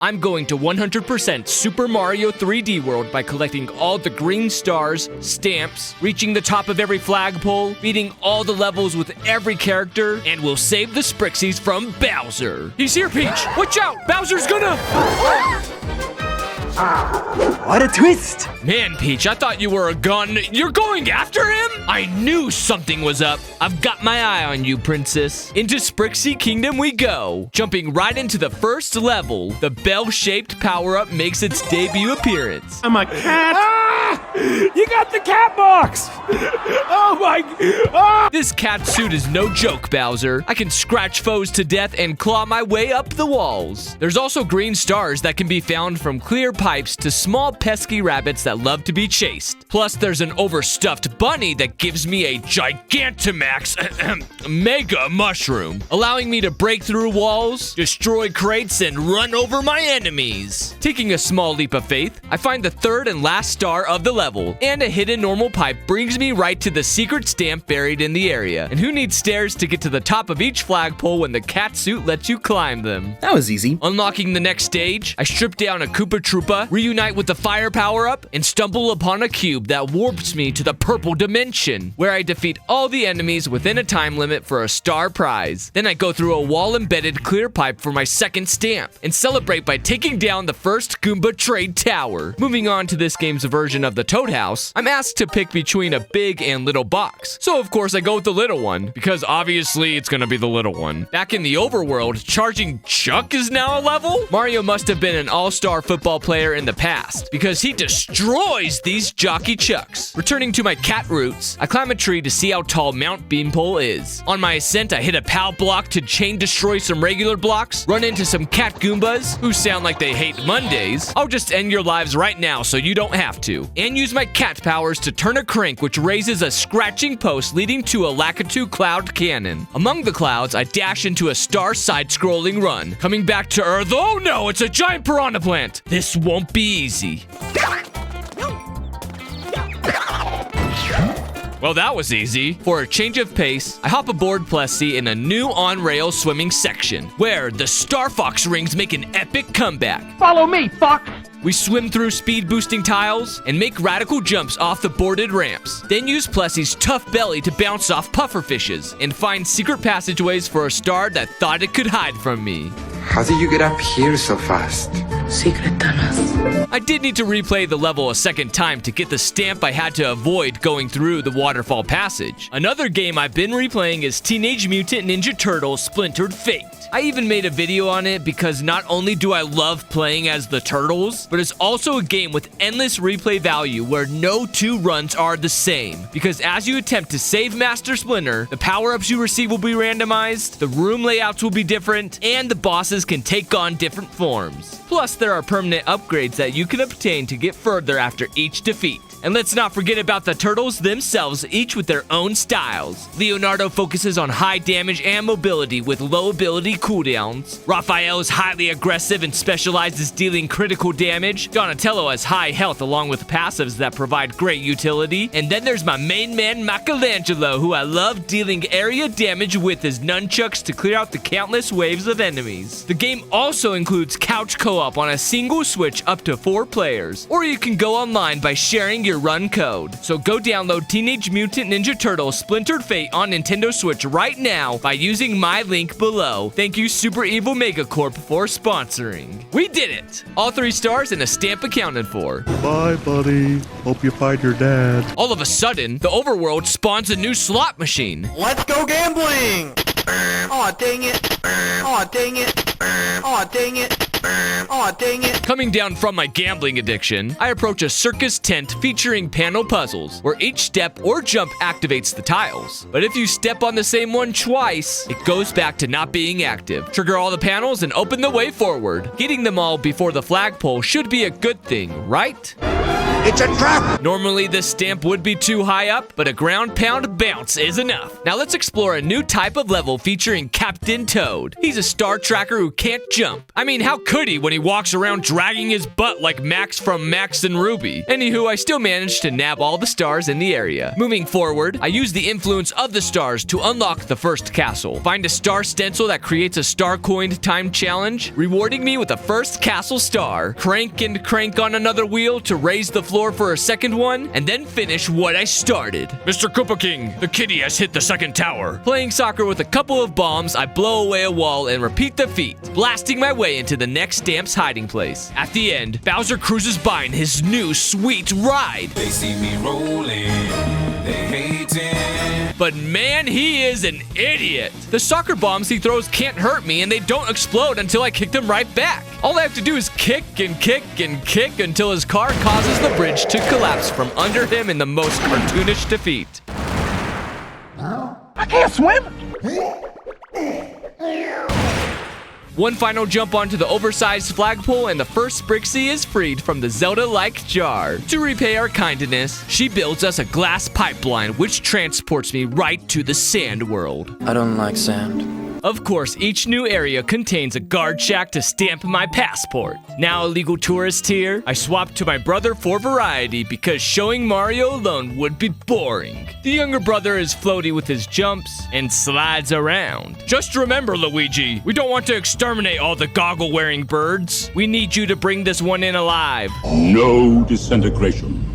I'm going to 100% Super Mario 3D World by collecting all the green stars, stamps, reaching the top of every flagpole, beating all the levels with every character, and we'll save the Sprixies from Bowser. He's here, Peach! Watch out! Bowser's gonna... What a twist! Man, Peach, I thought you were a gun. You're going after him? I knew something was up. I've got my eye on you, princess. Into Sprixie Kingdom we go. Jumping right into the first level, the bell-shaped power-up makes its debut appearance. I'm a cat. Ah! You got the cat box! Oh my... Ah! This cat suit is no joke, Bowser. I can scratch foes to death and claw my way up the walls. There's also green stars that can be found from clear pipes to small pesky rabbits that love to be chased. Plus, there's an overstuffed bunny that gives me a Gigantamax mega mushroom, allowing me to break through walls, destroy crates, and run over my enemies. Taking a small leap of faith, I find the third and last star of the level, and a hidden normal pipe brings me right to the secret stamp buried in the area. And who needs stairs to get to the top of each flagpole when the cat suit lets you climb them? That was easy. Unlocking the next stage, I strip down a Koopa Troopa, reunite with the fire power-up, and stumble upon a cube that warps me to the purple dimension, where I defeat all the enemies within a time limit for a star prize. Then I go through a wall-embedded clear pipe for my second stamp, and celebrate by taking down the first Goomba Trade Tower. Moving on to this game's version of the Toad House, I'm asked to pick between a big and little box. So of course I go with the little one, because obviously it's gonna be the little one. Back in the overworld, Charging Chuck is now a level? Mario must have been an all-star football player in the past, because he destroys these jockey chucks. Returning to my cat roots, I climb a tree to see how tall Mount Beanpole is. On my ascent, I hit a POW block to chain destroy some regular blocks, run into some cat Goombas, who sound like they hate Mondays. I'll just end your lives right now so you don't have to. And use my cat powers to turn a crank which raises a scratching post leading to a Lakitu cloud cannon. Among the clouds, I dash into a star side-scrolling run. Coming back to Earth, oh no, it's a giant piranha plant! This won't be easy. Well, that was easy. For a change of pace, I hop aboard Plessy in a new on-rail swimming section, where the Star Fox rings make an epic comeback. Follow me, fuck! We swim through speed-boosting tiles and make radical jumps off the boarded ramps. Then use Plessy's tough belly to bounce off pufferfishes and find secret passageways for a star that thought it could hide from me. How did you get up here so fast? Secret tunnels. I did need to replay the level a second time to get the stamp I had to avoid going through the waterfall passage. Another game I've been replaying is Teenage Mutant Ninja Turtles Splintered Fate. I even made a video on it because not only do I love playing as the Turtles, but it's also a game with endless replay value where no two runs are the same. Because as you attempt to save Master Splinter, the power-ups you receive will be randomized, the room layouts will be different, and the bosses can take on different forms. Plus, there are permanent upgrades that you can obtain to get further after each defeat. And let's not forget about the turtles themselves, each with their own styles. Leonardo focuses on high damage and mobility with low ability cooldowns. Raphael is highly aggressive and specializes dealing critical damage. Donatello has high health along with passives that provide great utility. And then there's my main man Michelangelo, who I love dealing area damage with his nunchucks to clear out the countless waves of enemies. The game also includes couch co-op on a single Switch up to 4 players. Or you can go online by sharing your run code. So go download Teenage Mutant Ninja Turtles Splintered Fate on Nintendo Switch right now by using my link below. Thank you Super Evil Megacorp for sponsoring. We did it! All 3 stars and a stamp accounted for. Bye, buddy. Hope you find your dad. All of a sudden, the overworld spawns a new slot machine. Let's go gambling! Aw, dang it. Aw, dang it. Aw, dang it. Aw, dang it. Coming down from my gambling addiction, I approach a circus tent featuring panel puzzles, where each step or jump activates the tiles. But if you step on the same one twice, it goes back to not being active. Trigger all the panels and open the way forward. Getting them all before the flagpole should be a good thing, right? It's a trap! Normally this stamp would be too high up, but a ground pound bounce is enough. Now let's explore a new type of level featuring Captain Toad. He's a star tracker who can't jump. I mean, how could he when he walks around dragging his butt like Max from Max and Ruby? Anywho, I still managed to nab all the stars in the area. Moving forward, I use the influence of the stars to unlock the first castle. Find a star stencil that creates a star coined time challenge, rewarding me with a first castle star. Crank and crank on another wheel to raise the floor for a second one, and then finish what I started. Mr. Koopa King, the kitty has hit the second tower. Playing soccer with a couple of bombs, I blow away a wall and repeat the feat, blasting my way into the next stamp's hiding place. At the end, Bowser cruises by in his new sweet ride. They see me rolling, they hating. But man, he is an idiot. The soccer bombs he throws can't hurt me, and they don't explode until I kick them right back. All I have to do is kick and kick and kick until his car causes the bridge to collapse from under him in the most cartoonish defeat. I can't swim! One final jump onto the oversized flagpole, and the first Sprixie is freed from the Zelda-like jar. To repay our kindness, she builds us a glass pipeline which transports me right to the sand world. I don't like sand. Of course, each new area contains a guard shack to stamp my passport. Now a legal tourist here, I swap to my brother for variety because showing Mario alone would be boring. The younger brother is floaty with his jumps and slides around. Just remember, Luigi, we don't want to exterminate all the goggle-wearing birds. We need you to bring this one in alive. No disintegration.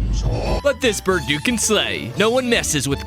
But this bird you can slay. No one messes with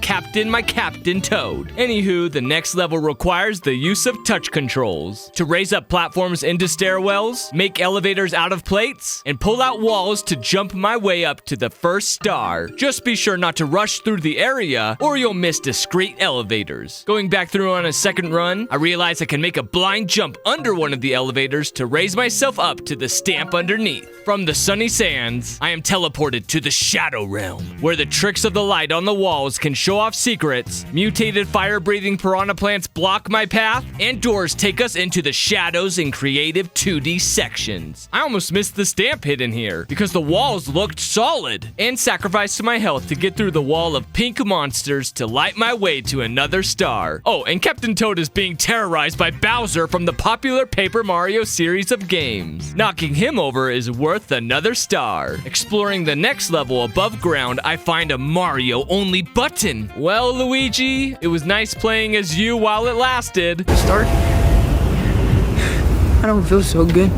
my Captain Toad. Anywho, the next level requires the use of touch controls to raise up platforms into stairwells, make elevators out of plates, and pull out walls to jump my way up to the first star. Just be sure not to rush through the area or you'll miss discreet elevators. Going back through on a second run, I realize I can make a blind jump under one of the elevators to raise myself up to the stamp underneath. From the sunny sands, I am teleported to the Shadow Realm, where the tricks of the light on the walls can show off secrets, mutated fire-breathing piranha plants block my path, and doors take us into the shadows and creative 2D sections. I almost missed the stamp hidden here, because the walls looked solid, and sacrificed my health to get through the wall of pink monsters to light my way to another star. Oh, and Captain Toad is being terrorized by Bowser from the popular Paper Mario series of games. Knocking him over is worth another star. Exploring the next level above ground, I find a Mario-only button. Well, Luigi, it was nice playing as you while it lasted. Start? I don't feel so good.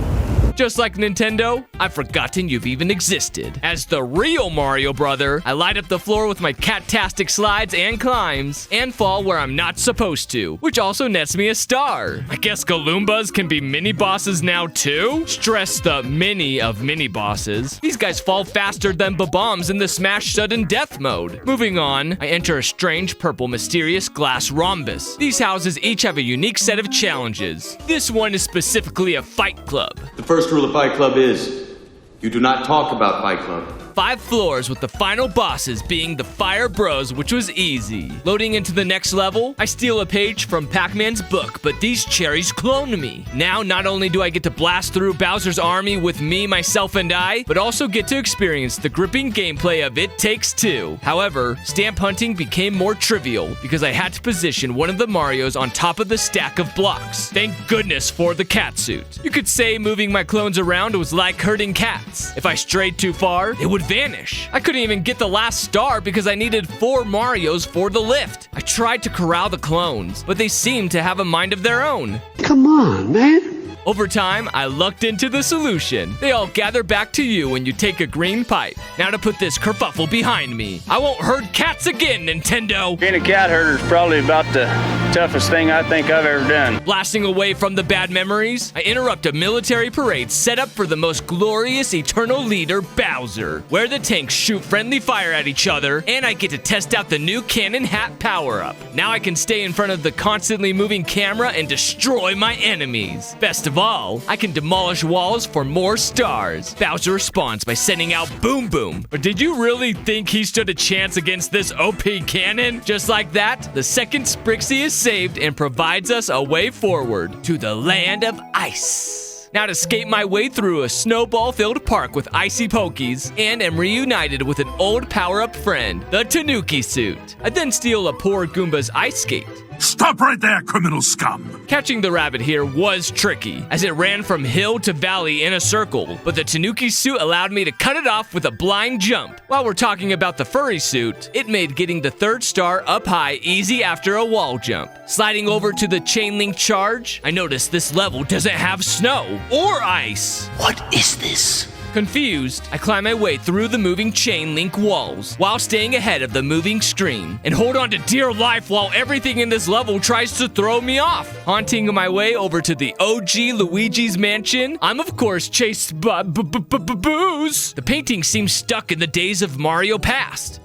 Just like Nintendo, I've forgotten you've even existed. As the real Mario brother, I light up the floor with my cat-tastic slides and climbs, and fall where I'm not supposed to, which also nets me a star. I guess Galoombas can be mini-bosses now too? Stress the mini of mini-bosses. These guys fall faster than bombs in the Smash Sudden Death mode. Moving on, I enter a strange purple mysterious glass rhombus. These houses each have a unique set of challenges. This one is specifically a fight club. The first rule of Fight Club is, you do not talk about Fight Club. 5 floors with the final bosses being the Fire Bros, which was easy. Loading into the next level, I steal a page from Pac-Man's book, but these cherries clone me. Now, not only do I get to blast through Bowser's army with me, myself, and I, but also get to experience the gripping gameplay of It Takes Two. However, stamp hunting became more trivial because I had to position one of the Marios on top of the stack of blocks. Thank goodness for the catsuit. You could say moving my clones around was like herding cats. If I strayed too far, it would vanish. I couldn't even get the last star because I needed 4 Marios for the lift. I tried to corral the clones, but they seemed to have a mind of their own. Come on, man. Over time, I lucked into the solution. They all gather back to you when you take a green pipe. Now to put this kerfuffle behind me. I won't herd cats again, Nintendo! Being a cat herder is probably about the toughest thing I think I've ever done. Blasting away from the bad memories, I interrupt a military parade set up for the most glorious eternal leader, Bowser, where the tanks shoot friendly fire at each other, and I get to test out the new cannon hat power-up. Now I can stay in front of the constantly moving camera and destroy my enemies. Best of all, I can demolish walls for more stars. Bowser responds by sending out Boom Boom. But did you really think he stood a chance against this OP cannon? Just like that, the second Sprixie is saved and provides us a way forward to the land of ice. Now to skate my way through a snowball-filled park with icy pokies, and am reunited with an old power-up friend, the Tanuki suit. I then steal a poor Goomba's ice skate. Stop right there, criminal scum! Catching the rabbit here was tricky, as it ran from hill to valley in a circle, but the Tanuki suit allowed me to cut it off with a blind jump. While we're talking about the furry suit, it made getting the 3rd star up high easy after a wall jump. Sliding over to the chain link charge, I noticed this level doesn't have snow or ice. What is this? Confused, I climb my way through the moving chain link walls while staying ahead of the moving screen and hold on to dear life while everything in this level tries to throw me off. Haunting my way over to the OG Luigi's mansion, I'm of course chased by Booze. The painting seems stuck in the days of Mario Past.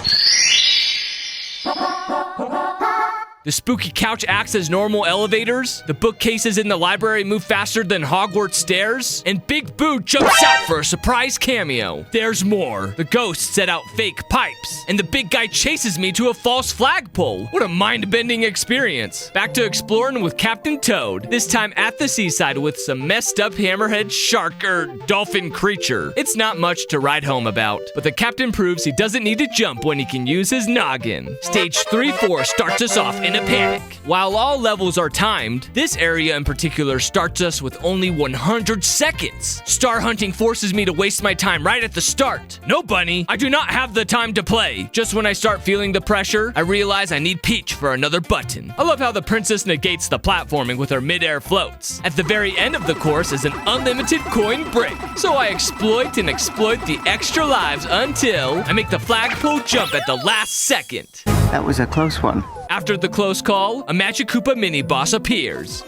The spooky couch acts as normal elevators, the bookcases in the library move faster than Hogwarts stairs, and Big Boo jumps out for a surprise cameo. There's more. The ghosts set out fake pipes, and the big guy chases me to a false flagpole. What a mind-bending experience. Back to exploring with Captain Toad, this time at the seaside with some messed up hammerhead shark or dolphin creature. It's not much to write home about, but the captain proves he doesn't need to jump when he can use his noggin. Stage 3-4 starts us off in a panic. While all levels are timed, this area in particular starts us with only 100 seconds. Star hunting forces me to waste my time right at the start. No, Bunny, I do not have the time to play. Just when I start feeling the pressure, I realize I need Peach for another button. I love how the princess negates the platforming with her mid-air floats. At the very end of the course is an unlimited coin break, so I exploit the extra lives until I make the flagpole jump at the last second. That was a close one. After the close call, a Magikoopa mini-boss appears.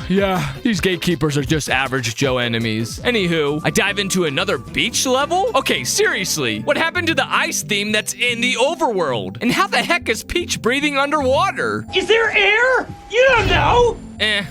Yeah, these gatekeepers are just average Joe enemies. Anywho, I dive into another beach level? Okay, seriously, what happened to the ice theme that's in the overworld? And how the heck is Peach breathing underwater? Is there air? You don't know!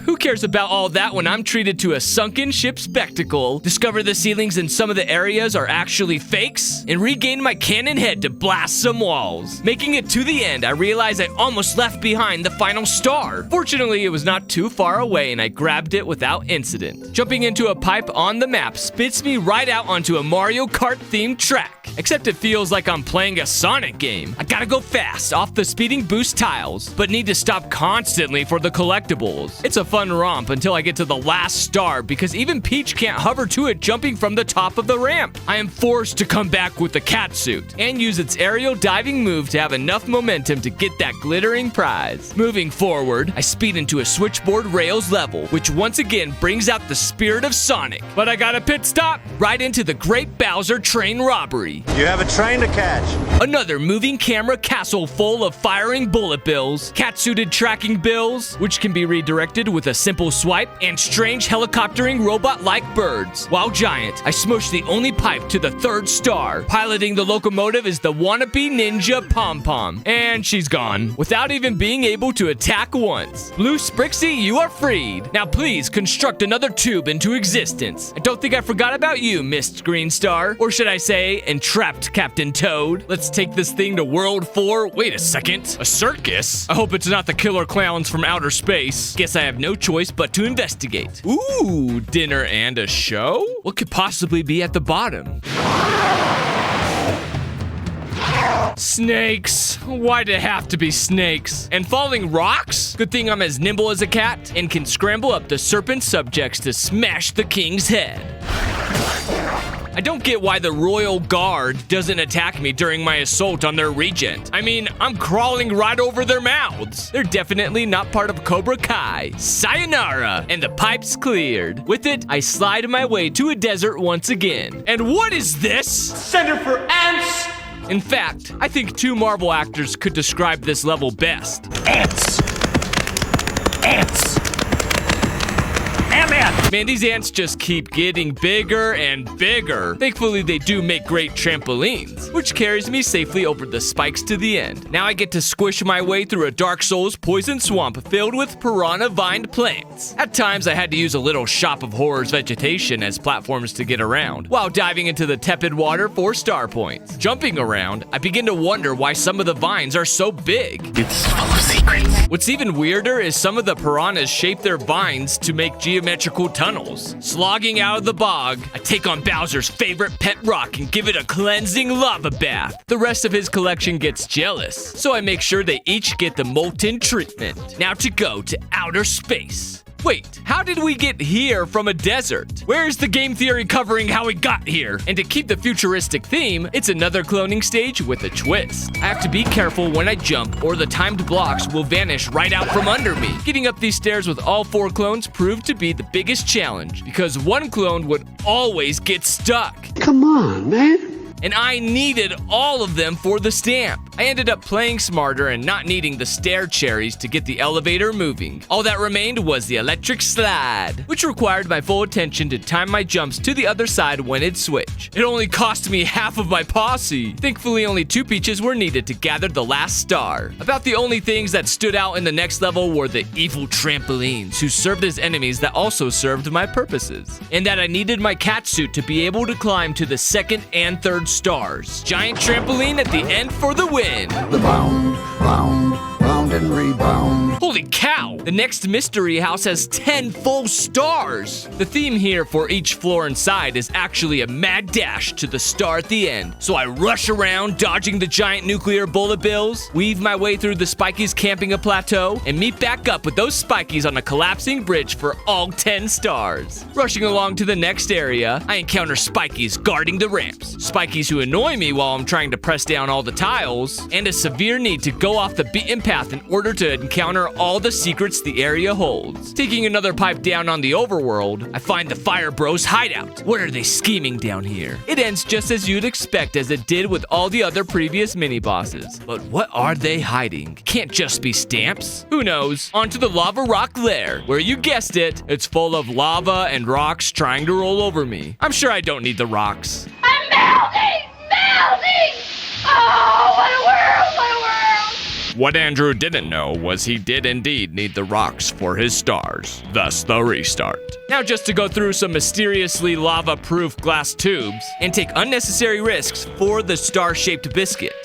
Who cares about all that when I'm treated to a sunken ship spectacle, discover the ceilings in some of the areas are actually fakes, and regain my cannon head to blast some walls. Making it to the end, I realize I almost left behind the final star. Fortunately, it was not too far away and I grabbed it without incident. Jumping into a pipe on the map spits me right out onto a Mario Kart themed track. Except it feels like I'm playing a Sonic game. I gotta go fast off the speeding boost tiles, but need to stop constantly for the collectibles. It's a fun romp until I get to the last star because even Peach can't hover to it jumping from the top of the ramp. I am forced to come back with the cat suit and use its aerial diving move to have enough momentum to get that glittering prize. Moving forward, I speed into a switchboard rails level, which once again brings out the spirit of Sonic. But I got a pit stop right into the Great Bowser train robbery. You have a train to catch. Another moving camera castle full of firing bullet bills, cat-suited tracking bills, which can be redirected with a simple swipe, and strange helicoptering robot-like birds. While giant, I smush the only pipe to the 3rd star. Piloting the locomotive is the wannabe ninja Pom-Pom, and she's gone, without even being able to attack once. Blue Sprixie, you are freed. Now please construct another tube into existence. I don't think I forgot about you, Mist Green Star, or should I say, entrapped Captain Toad. Let's take this thing to World 4. Wait a second, a circus? I hope it's not the killer clowns from outer space. Guess I have no choice but to investigate. Ooh, dinner and a show? What could possibly be at the bottom? Snakes. Why'd it have to be snakes? And falling rocks? Good thing I'm as nimble as a cat and can scramble up the serpent subjects to smash the king's head. I don't get why the Royal Guard doesn't attack me during my assault on their regent. I mean, I'm crawling right over their mouths. They're definitely not part of Cobra Kai. Sayonara! And the pipe's cleared. With it, I slide my way to a desert once again. And what is this? Center for Ants! In fact, I think 2 Marvel actors could describe this level best. Ants! Ants! Man, these ants just keep getting bigger and bigger. Thankfully, they do make great trampolines, which carries me safely over the spikes to the end. Now I get to squish my way through a Dark Souls poison swamp filled with piranha-vined plants. At times, I had to use a little Shop of Horrors vegetation as platforms to get around, while diving into the tepid water for star points. Jumping around, I begin to wonder why some of the vines are so big. It's full of secrets. What's even weirder is some of the piranhas shape their vines to make geometrical tunnels. Slogging out of the bog, I take on Bowser's favorite pet rock and give it a cleansing lava bath. The rest of his collection gets jealous, so I make sure they each get the molten treatment. Now to go to outer space. Wait, how did we get here from a desert? Where's the game theory covering how we got here? And to keep the futuristic theme, it's another cloning stage with a twist. I have to be careful when I jump or the timed blocks will vanish right out from under me. Getting up these stairs with all 4 clones proved to be the biggest challenge because one clone would always get stuck. Come on, man. And I needed all of them for the stamp. I ended up playing smarter and not needing the stair cherries to get the elevator moving. All that remained was the electric slide, which required my full attention to time my jumps to the other side when it switched. It only cost me half of my posse. Thankfully, only 2 peaches were needed to gather the last star. About the only things that stood out in the next level were the evil trampolines, who served as enemies that also served my purposes. And that I needed my cat suit to be able to climb to the 2nd and 3rd stars. Giant trampoline at the end for the win. Round, round and rebound. Holy cow! The next mystery house has 10 full stars. The theme here for each floor inside is actually a mad dash to the star at the end. So I rush around, dodging the giant nuclear bullet bills, weave my way through the Spikies camping a plateau, and meet back up with those Spikies on a collapsing bridge for all 10 stars. Rushing along to the next area, I encounter Spikies guarding the ramps. Spikies who annoy me while I'm trying to press down all the tiles, and a severe need to go off the beaten path in order to encounter all the secrets the area holds. Taking another pipe down on the overworld, I find the Fire Bros hideout. What are they scheming down here? It ends just as you'd expect as it did with all the other previous mini-bosses. But what are they hiding? Can't just be stamps. Who knows? On to the lava rock lair, where you guessed it, it's full of lava and rocks trying to roll over me. I'm sure I don't need the rocks. I'm melting! Melting! Oh, what a world! What a world! What Andrew didn't know was he did indeed need the rocks for his stars, thus the restart. Now just to go through some mysteriously lava-proof glass tubes and take unnecessary risks for the star-shaped biscuit.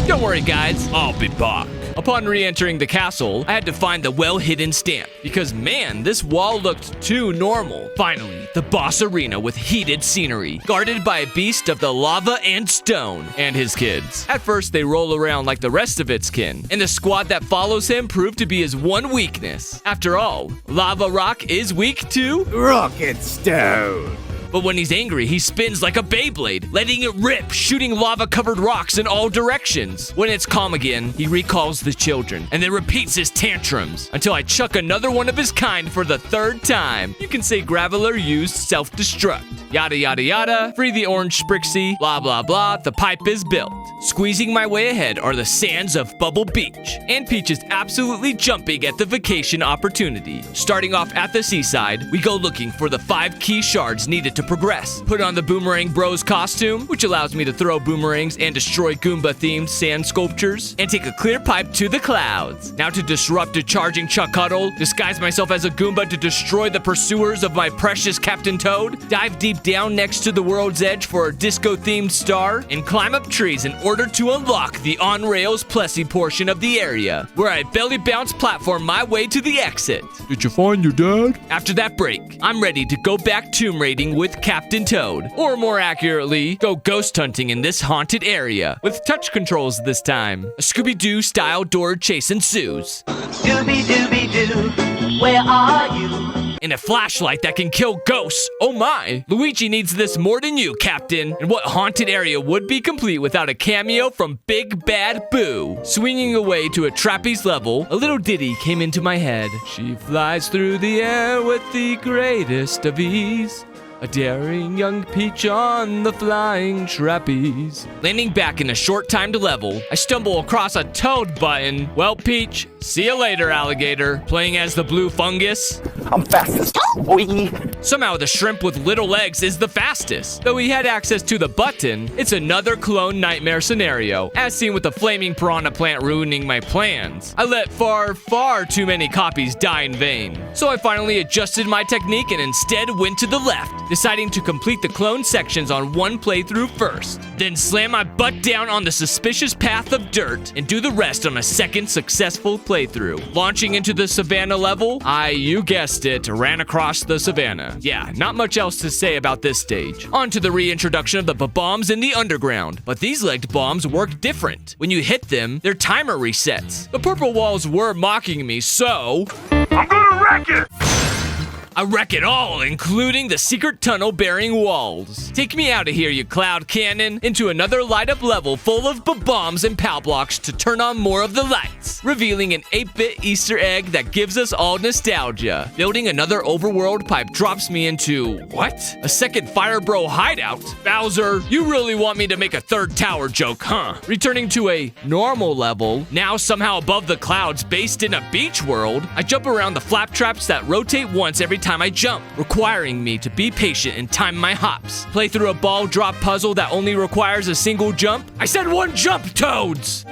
Don't worry guys, I'll be back. Upon re-entering the castle, I had to find the well-hidden stamp, because man, this wall looked too normal. Finally, the boss arena with heated scenery, guarded by a beast of the lava and stone, and his kids. At first, they roll around like the rest of its kin, and the squad that follows him proved to be his one weakness. After all, Lava Rock is weak to Rocket Stone. But when he's angry, he spins like a Beyblade, letting it rip, shooting lava-covered rocks in all directions. When it's calm again, he recalls the children, and then repeats his tantrums, until I chuck another one of his kind for the 3rd time. You can say Graveler used self-destruct. Yada yada yada, free the orange Sprixie, blah blah blah, the pipe is built. Squeezing my way ahead are the sands of Bubble Beach, and Peach is absolutely jumping at the vacation opportunity. Starting off at the seaside, we go looking for the 5 key shards needed to progress. Put on the Boomerang Bros costume, which allows me to throw boomerangs and destroy Goomba-themed sand sculptures, and take a clear pipe to the clouds. Now to disrupt a charging Chuck Huddle, disguise myself as a Goomba to destroy the pursuers of my precious Captain Toad, dive deep down next to the world's edge for a disco-themed star, and climb up trees in order to unlock the on-rails Plessy portion of the area, where I belly bounce platform my way to the exit. Did you find your dad? After that break, I'm ready to go back tomb raiding with Captain Toad, or more accurately, go ghost hunting in this haunted area, with touch controls this time. A Scooby-Doo style door chase ensues. Scooby-Dooby-Doo, where are you? And a flashlight that can kill ghosts. Oh my! Luigi needs this more than you, Captain. And what haunted area would be complete without a cameo from Big Bad Boo? Swinging away to a trapeze level, a little ditty came into my head. She flies through the air with the greatest of ease. A daring young Peach on the flying trapeze. Landing back in a short-timed level, I stumble across a Toad button. Well, Peach, see you later, alligator. Playing as the blue fungus. I'm fast as boy. Somehow the shrimp with little legs is the fastest. Though he had access to the button, it's another clone nightmare scenario, as seen with the flaming piranha plant ruining my plans. I let far too many copies die in vain. So I finally adjusted my technique and instead went to the left, deciding to complete the clone sections on one playthrough first. Then slam my butt down on the suspicious path of dirt and do the rest on a second successful playthrough. Launching into the savannah level, you guessed it, ran across the savannah. Yeah, not much else to say about this stage. On to the reintroduction of the bombs in the underground, but these legged bombs work different. When you hit them, their timer resets. The purple walls were mocking me, so I'm gonna wreck it! I wreck it all, including the secret tunnel-bearing walls. Take me out of here, you cloud cannon, into another light-up level full of bombs and POW blocks to turn on more of the lights, revealing an 8-bit Easter egg that gives us all nostalgia. Building another overworld pipe drops me into, what? A second Fire Bro hideout? Meowser, you really want me to make a third tower joke, huh? Returning to a normal level, now somehow above the clouds based in a beach world, I jump around the flap traps that rotate once every time I jump, requiring me to be patient and time my hops. Play through a ball drop puzzle that only requires a single jump. I said one jump, toads!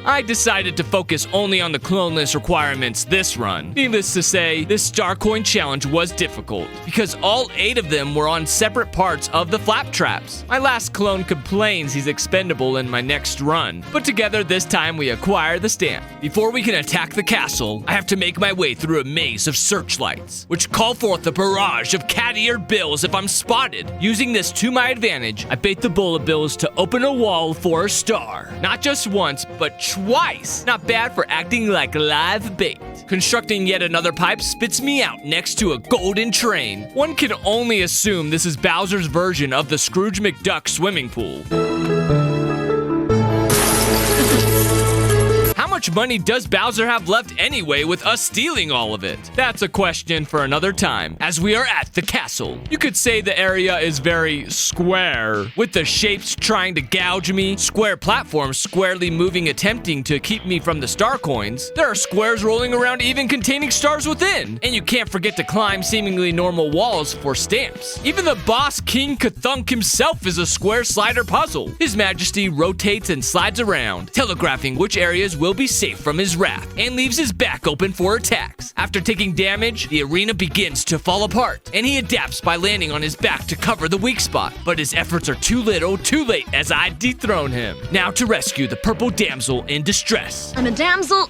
I decided to focus only on the clone list requirements this run. Needless to say, this star coin challenge was difficult, because all 8 of them were on separate parts of the flap traps. My last clone complains he's expendable in my next run, but together this time we acquire the stamp. Before we can attack the castle, I have to make my way through a maze of searchlights, which call forth a barrage of cat-eared bills if I'm spotted. Using this to my advantage, I bait the bullet bills to open a wall for a star. Not just once, but twice. Not bad for acting like live bait. Constructing yet another pipe spits me out next to a golden train. One can only assume this is Bowser's version of the Scrooge McDuck swimming pool. How much money does Bowser have left anyway with us stealing all of it? That's a question for another time, as we are at the castle. You could say the area is very square, with the shapes trying to gouge me, square platforms squarely moving attempting to keep me from the star coins. There are squares rolling around even containing stars within, and you can't forget to climb seemingly normal walls for stamps. Even the boss King Cthulhu himself is a square slider puzzle. His Majesty rotates and slides around, telegraphing which areas will be safe from his wrath, and leaves his back open for attacks. After taking damage, the arena begins to fall apart, and he adapts by landing on his back to cover the weak spot. But his efforts are too little, too late, as I dethrone him. Now to rescue the purple damsel in distress. I'm a damsel.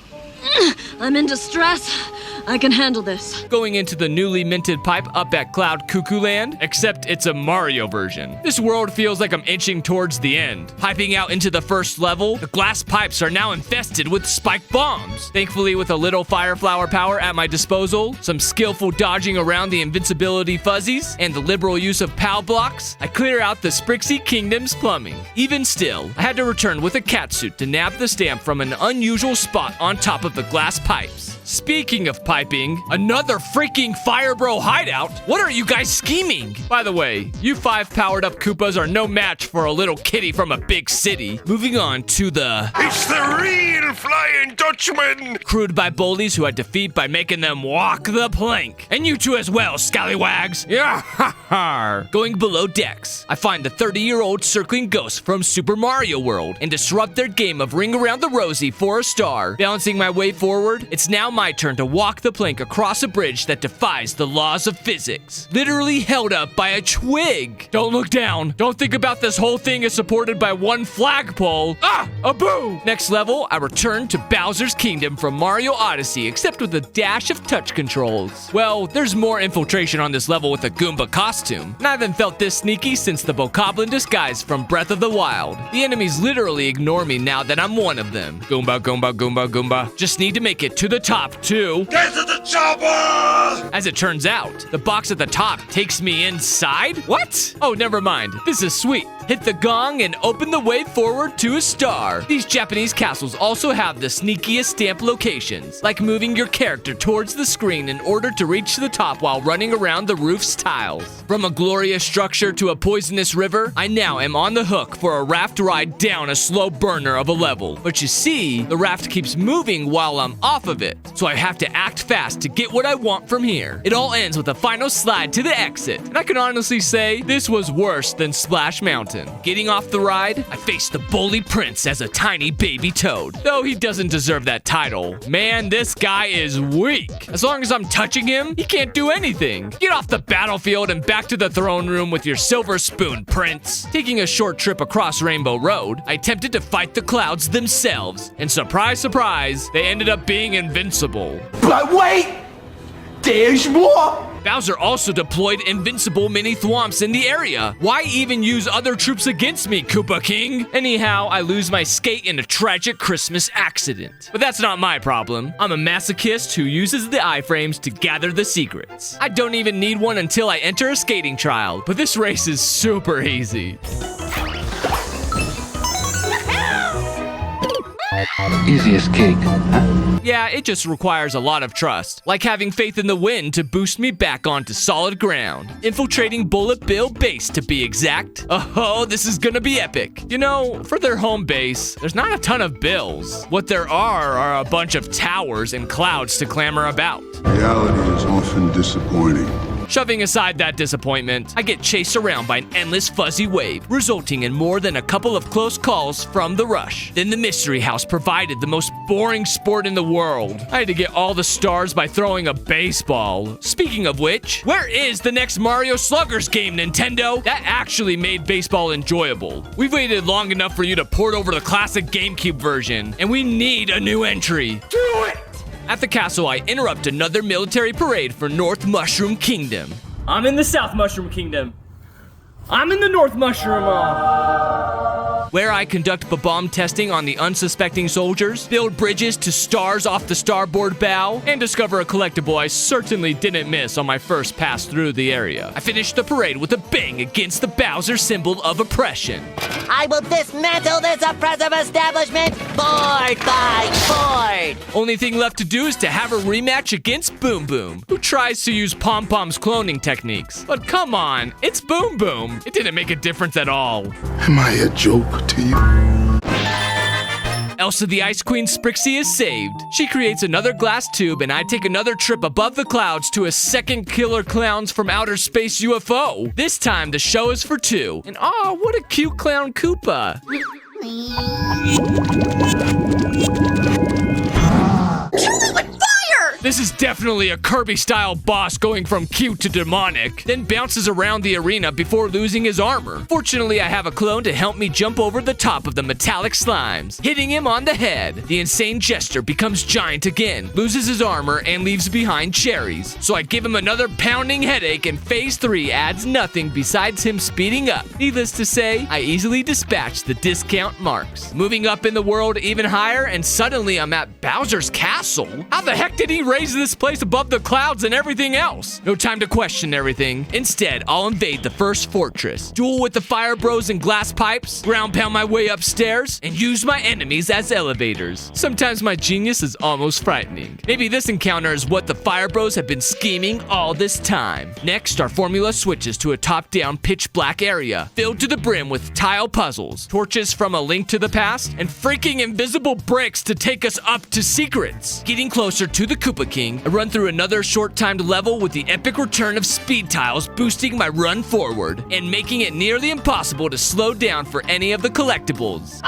I'm in distress. I can handle this. Going into the newly minted pipe up at Cloud Cuckoo Land, except it's a Mario version. This world feels like I'm inching towards the end. Piping out into the first level, the glass pipes are now infested with spiked bombs. Thankfully, with a little fire flower power at my disposal, some skillful dodging around the invincibility fuzzies, and the liberal use of POW blocks, I clear out the Sprixie Kingdom's plumbing. Even still, I had to return with a catsuit to nab the stamp from an unusual spot on top of the glass pipes. Speaking of piping, another freaking Fire Bro hideout? What are you guys scheming? By the way, you 5 powered up Koopas are no match for a little kitty from a big city. Moving on to the... It's the real Flying Dutchman! Crewed by bullies who I defeat by making them walk the plank. And you too as well, scallywags. Yeah, ha ha. Going below decks, I find the 30-year-old circling ghosts from Super Mario World and disrupt their game of Ring Around the Rosie for a star. Balancing my way forward, it's now my turn to walk the plank across a bridge that defies the laws of physics. Literally held up by a twig. Don't look down. Don't think about this whole thing as supported by one flagpole. Ah, a boo! Next level, I return to Bowser's Kingdom from Mario Odyssey, except with a dash of touch controls. Well, there's more infiltration on this level with a Goomba costume, and I haven't felt this sneaky since the Bokoblin disguise from Breath of the Wild. The enemies literally ignore me now that I'm one of them. Goomba, Goomba, Goomba, Goomba. Just need to make it to the top, too. Get to the chopper! As it turns out, the box at the top takes me inside? What? Oh, never mind. This is sweet. Hit the gong and open the way forward to a star. These Japanese castles also have the sneakiest stamp locations, like moving your character towards the screen in order to reach the top while running around the roof's tiles. From a glorious structure to a poisonous river, I now am on the hook for a raft ride down a slow burner of a level. But you see, the raft keeps moving while I'm off of it. so I have to act fast to get what I want from here. It all ends with a final slide to the exit, and I can honestly say this was worse than Splash Mountain. Getting off the ride, I faced the bully prince as a tiny baby toad, though he doesn't deserve that title. Man, this guy is weak. As long as I'm touching him, he can't do anything. Get off the battlefield and back to the throne room with your silver spoon, prince. Taking a short trip across Rainbow Road, I attempted to fight the clouds themselves, and surprise, surprise, they ended up being invincible. But wait! There's more! Bowser also deployed invincible mini thwomps in the area. Why even use other troops against me, Koopa King? Anyhow, I lose my skate in a tragic Christmas accident. But that's not my problem. I'm a masochist who uses the iframes to gather the secrets. I don't even need one until I enter a skating trial, but this race is super easy. Easiest cake, huh? Yeah, it just requires a lot of trust, like having faith in the wind to boost me back onto solid ground. Infiltrating Bullet Bill base to be exact. Oh, this is gonna be epic. You know, for their home base, there's not a ton of bills. What there are a bunch of towers and clouds to clamor about. Reality is often disappointing. Shoving aside that disappointment, I get chased around by an endless fuzzy wave, resulting in more than a couple of close calls from the rush. Then the Mystery House provided the most boring sport in the world. I had to get all the stars by throwing a baseball. Speaking of which, where is the next Mario Sluggers game, Nintendo? That actually made baseball enjoyable. We've waited long enough for you to port over the classic GameCube version, and we need a new entry. Do it! At the castle, I interrupt another military parade for North Mushroom Kingdom. I'm in the South Mushroom Kingdom. I'm in the North Mushroom. Where I conduct bomb testing on the unsuspecting soldiers, build bridges to stars off the starboard bow, and discover a collectible I certainly didn't miss on my first pass through the area. I finished the parade with a bang against the Bowser symbol of oppression. I will dismantle this oppressive establishment board by board. Only thing left to do is to have a rematch against Boom Boom, who tries to use Pom Pom's cloning techniques. But come on, it's Boom Boom. It didn't make a difference at all. Am I a joke to you? Elsa the Ice Queen Sprixie is saved. She creates another glass tube, and I take another trip above the clouds to a second Killer Clowns from Outer Space UFO. This time, the show is for two. And oh, what a cute clown Koopa. This is definitely a Kirby-style boss going from cute to demonic, then bounces around the arena before losing his armor. Fortunately, I have a clone to help me jump over the top of the metallic slimes, hitting him on the head. The insane jester becomes giant again, loses his armor, and leaves behind cherries. So I give him another pounding headache, and Phase 3 adds nothing besides him speeding up. Needless to say, I easily dispatch the discount marks. Moving up in the world even higher, and suddenly I'm at Bowser's castle. How the heck did he raise this place above the clouds and everything else? No time to question everything. Instead, I'll invade the first fortress, duel with the fire bros and glass pipes, ground pound my way upstairs, and use my enemies as elevators. Sometimes my genius is almost frightening. Maybe this encounter is what the fire bros have been scheming all this time. Next, our formula switches to a top-down pitch black area, filled to the brim with tile puzzles, torches from A Link to the Past, and freaking invisible bricks to take us up to secrets. Getting closer to the Koopa King, I run through another short-timed level with the epic return of speed tiles boosting my run forward and making it nearly impossible to slow down for any of the collectibles.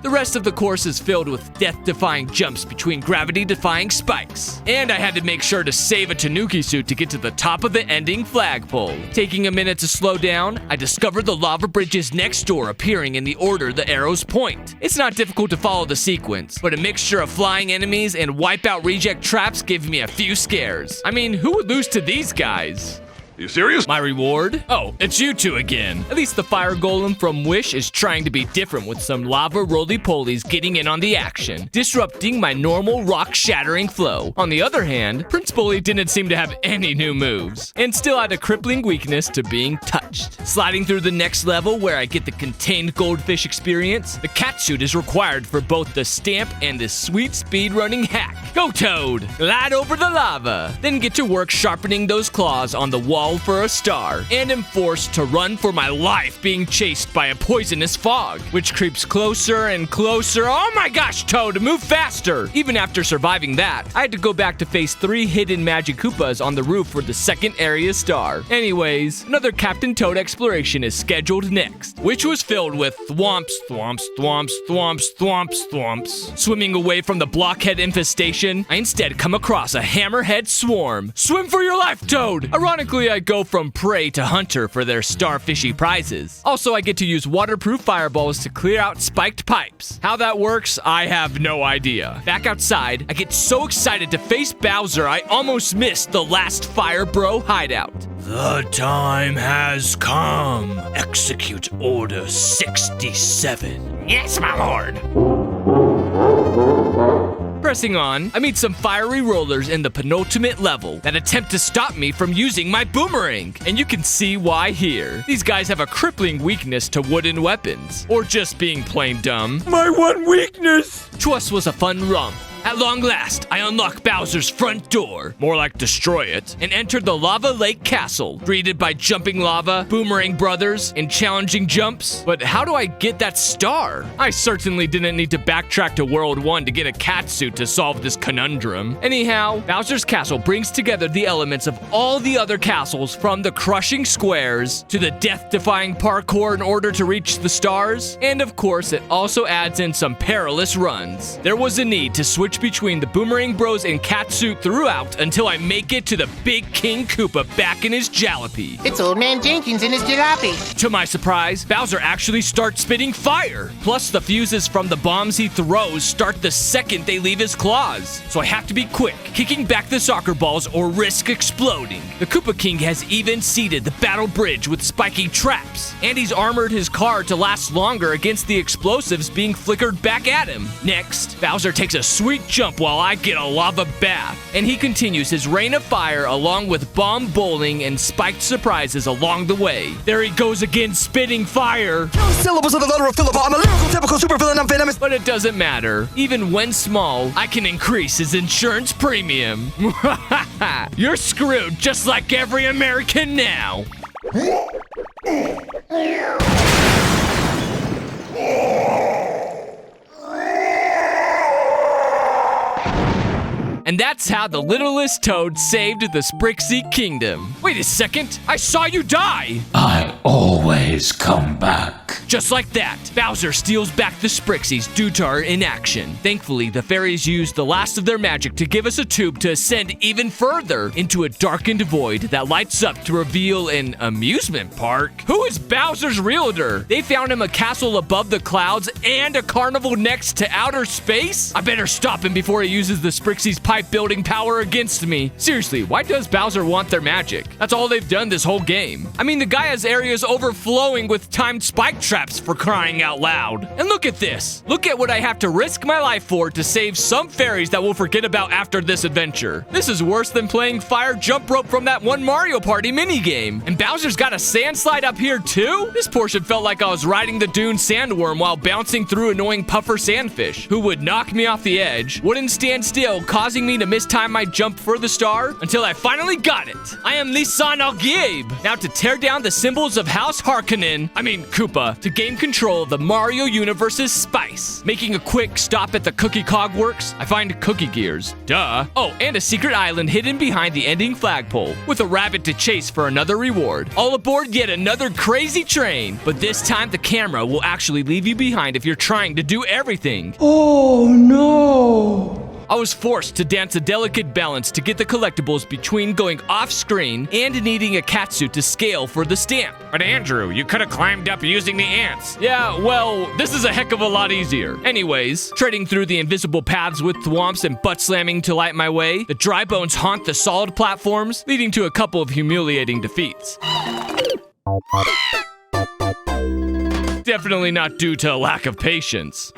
The rest of the course is filled with death-defying jumps between gravity-defying spikes. And I had to make sure to save a Tanuki suit to get to the top of the ending flagpole. Taking a minute to slow down, I discovered the lava bridges next door appearing in the order the arrows point. It's not difficult to follow the sequence, but a mixture of flying enemies and wipeout reject traps gave me a few scares. I mean, who would lose to these guys? You serious? My reward? Oh, it's you two again. At least the fire golem from Wish is trying to be different with some lava roly-polies getting in on the action, disrupting my normal rock-shattering flow. On the other hand, Prince Bully didn't seem to have any new moves, and still had a crippling weakness to being touched. Sliding through the next level where I get the contained goldfish experience, the catsuit is required for both the stamp and the sweet speedrunning hack. Go Toad! Glide over the lava! Then get to work sharpening those claws on the wall fall for a star, and am forced to run for my life being chased by a poisonous fog, which creeps closer and closer. Oh my gosh, Toad, move faster! Even after surviving that, I had to go back to face 3 hidden Magic Koopas on the roof for the second area star. Anyways, another Captain Toad exploration is scheduled next, which was filled with thwomps, thwomps, thwomps, thwomps, thwomps, thwomps. Swimming away from the blockhead infestation, I instead come across a hammerhead swarm. Swim for your life, Toad! Ironically, I go from prey to hunter for their starfishy prizes. Also, I get to use waterproof fireballs to clear out spiked pipes. How that works, I have no idea. Back outside, I get so excited to face Meowser, I almost missed the last Fire Bro hideout. The time has come. Execute Order 67. Yes, my lord. Pressing on, I meet some fiery rollers in the penultimate level that attempt to stop me from using my boomerang. And you can see why here. These guys have a crippling weakness to wooden weapons. Or just being plain dumb. My one weakness! Twas was a fun romp. At long last, I unlock Bowser's front door, more like destroy it, and enter the Lava Lake Castle, greeted by jumping lava, boomerang brothers, and challenging jumps. But how do I get that star? I certainly didn't need to backtrack to World 1 to get a catsuit to solve this conundrum. Anyhow, Bowser's Castle brings together the elements of all the other castles, from the crushing squares to the death-defying parkour in order to reach the stars, and of course, it also adds in some perilous runs. There was a need to switch between the Boomerang Bros and Catsuit throughout until I make it to the Big King Koopa back in his jalopy. It's Old Man Jenkins in his jalopy. To my surprise, Bowser actually starts spitting fire. Plus, the fuses from the bombs he throws start the second they leave his claws. So I have to be quick, kicking back the soccer balls or risk exploding. The Koopa King has even seeded the battle bridge with spiky traps, and he's armored his car to last longer against the explosives being flickered back at him. Next, Bowser takes a sweet jump while I get a lava bath, and he continues his rain of fire along with bomb bowling and spiked surprises along the way. There he goes again, spitting fire. Syllables of the letter of Philip. I'm a lyrical, typical supervillain. I'm venomous. But it doesn't matter. Even when small, I can increase his insurance premium. You're screwed just like every American now. And that's how the littlest Toad saved the Sprixie Kingdom. Wait a second, I saw you die! I always come back. Just like that, Bowser steals back the Sprixies due to our inaction. Thankfully, the fairies used the last of their magic to give us a tube to ascend even further into a darkened void that lights up to reveal an amusement park. Who is Bowser's realtor? They found him a castle above the clouds and a carnival next to outer space? I better stop him before he uses the Sprixie's pipe building power against me. Seriously, why does Bowser want their magic? That's all they've done this whole game. I mean, the guy has areas overflowing with timed spike traps, for crying out loud. And look at this. Look at what I have to risk my life for to save some fairies that we'll forget about after this adventure. This is worse than playing fire jump rope from that one Mario Party minigame. And Bowser's got a sand slide up here too? This portion felt like I was riding the dune sandworm while bouncing through annoying puffer sandfish, who would knock me off the edge, wouldn't stand still, causing me to mistime my jump for the star, until I finally got it. I am Lisan Algieb. Now to tear down the symbols of House Harkonnen, Koopa, to gain control of the Mario universe's spice. Making a quick stop at the Cookie Cogworks, I find cookie gears. Duh. Oh, and a secret island hidden behind the ending flagpole, with a rabbit to chase for another reward. All aboard yet another crazy train. But this time the camera will actually leave you behind if you're trying to do everything. Oh no! I was forced to dance a delicate balance to get the collectibles between going off-screen and needing a catsuit to scale for the stamp. But Andrew, you could have climbed up using the ants. Yeah, well, this is a heck of a lot easier. Anyways, treading through the invisible paths with thwomps and butt slamming to light my way, the dry bones haunt the solid platforms, leading to a couple of humiliating defeats. Definitely not due to a lack of patience.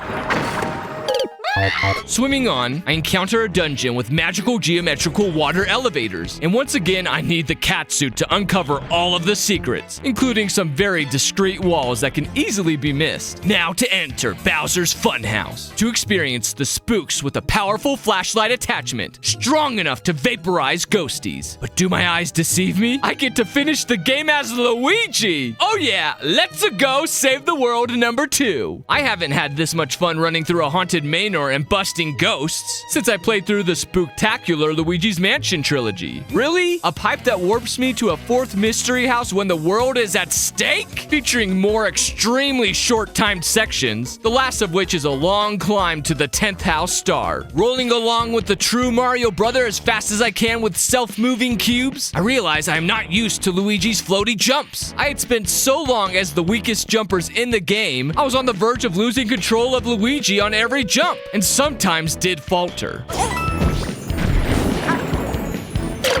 Swimming on, I encounter a dungeon with magical geometrical water elevators. And once again, I need the cat suit to uncover all of the secrets, including some very discreet walls that can easily be missed. Now to enter Bowser's Funhouse, to experience the spooks with a powerful flashlight attachment, strong enough to vaporize ghosties. But do my eyes deceive me? I get to finish the game as Luigi! Oh yeah, let's go save the world number 2. I haven't had this much fun running through a haunted manor and busting ghosts since I played through the spooktacular Luigi's Mansion trilogy. Really? A pipe that warps me to a 4th mystery house when the world is at stake? Featuring more extremely short-timed sections, the last of which is a long climb to the 10th house star. Rolling along with the true Mario brother as fast as I can with self-moving cubes, I realize I am not used to Luigi's floaty jumps. I had spent so long as the weakest jumpers in the game, I was on the verge of losing control of Luigi on every jump, and sometimes did falter.